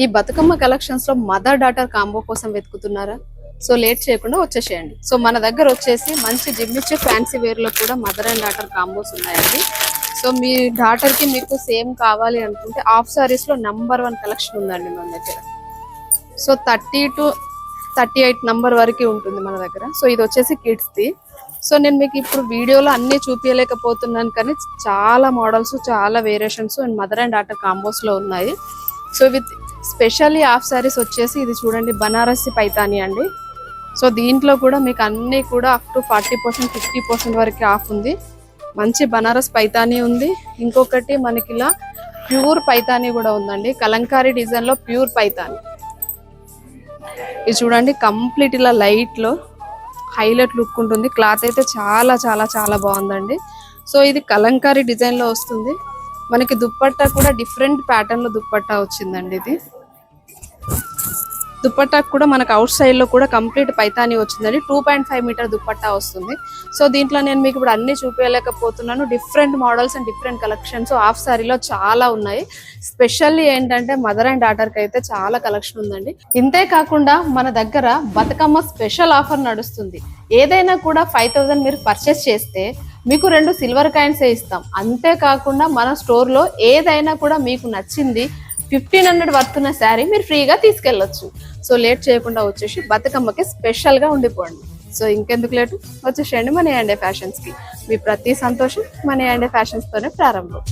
ఈ బతుకమ్మ కలెక్షన్స్ లో mother daughter combo కోసం వెతుకుతున్నారా? సో లేట్ చేయకుండా వచ్చేసేయండి. సో మన దగ్గర వచ్చేసి మంచి జిమ్మిచ్చే ఫ్యాన్సీ వేర్ లో కూడా మదర్ అండ్ డాటర్ కాంబోస్ ఉన్నాయండి. సో మీ డాటర్ కి మీకు సేమ్ కావాలి అనుకుంటే హాఫ్ సారీస్ లో #1 కలెక్షన్ ఉందండి మన దగ్గర. సో 30 to 38 నంబర్ వరకు ఉంటుంది మన దగ్గర. సో ఇది వచ్చేసి కిడ్స్ ది. సో నేను మీకు ఇప్పుడు వీడియోలో అన్ని చూపించలేకపోతున్నాను, కానీ చాలా మోడల్స్, చాలా variations and mother and daughter combos లో ఉన్నాయి. So with specially half saris వచ్చేసి ఇది చూడండి, బనారసి పైతాని అండి. సో దీంట్లో కూడా మీకు అన్ని కూడా అప్ టు 40%, 50% వరకు ఆఫ్ ఉంది. మంచి బనారస్ పైతాని ఉంది. ఇంకొకటి మనకి ఇలా ప్యూర్ పైతాని కూడా ఉందండి, కలంకారీ డిజైన్ లో ప్యూర్ పైతాని. ఇది చూడండి, కంప్లీట్ ఇలా లైట్ లో హైలైట్ లుక్ ఉంటుంది. క్లాత్ అయితే చాలా చాలా చాలా బాగుందండి. సో ఇది కలంకారీ డిజైన్ లో వస్తుంది. మనకి దుప్పట్టా కూడా డిఫరెంట్ ప్యాటర్న్ లో దుప్పట్టా వచ్చిందండి. ఇది దుప్పట్టా కూడా మనకు అవుట్ సైడ్ లో కూడా కంప్లీట్ పైతాని వచ్చిందండి. 2.5 మీటర్ దుప్పట్టా వస్తుంది. సో దీంట్లో నేను మీకు ఇప్పుడు అన్ని చూపించలేకపోతున్నాను. Different models and different collections half సారీలో చాలా ఉన్నాయి. స్పెషల్లీ ఏంటంటే మదర్ అండ్ డాటర్ కి అయితే చాలా కలెక్షన్ ఉందండి. ఇంతే కాకుండా మన దగ్గర బతుకమ్మ స్పెషల్ ఆఫర్ నడుస్తుంది. ఏదైనా కూడా 5000 మీరు పర్చేస్ చేస్తే మీకు 2 సిల్వర్ కాయిన్స్ ఇస్తాం. అంతేకాకుండా మన స్టోర్ లో ఏదైనా కూడా మీకు నచ్చింది 1500 వర్త్ ఉన్న శారీ మీరు ఫ్రీగా తీసుకెళ్లొచ్చు. సో లేట్ చేయకుండా వచ్చేసి బతుకమ్మకి స్పెషల్ గా ఉండిపోండి. సో ఇంకెందుకు లేటు, వచ్చేసేయండి మన A&A ఫ్యాషన్స్ కి. మీ ప్రతి సంతోషం మన A&A ఫ్యాషన్స్ తోనే ప్రారంభం.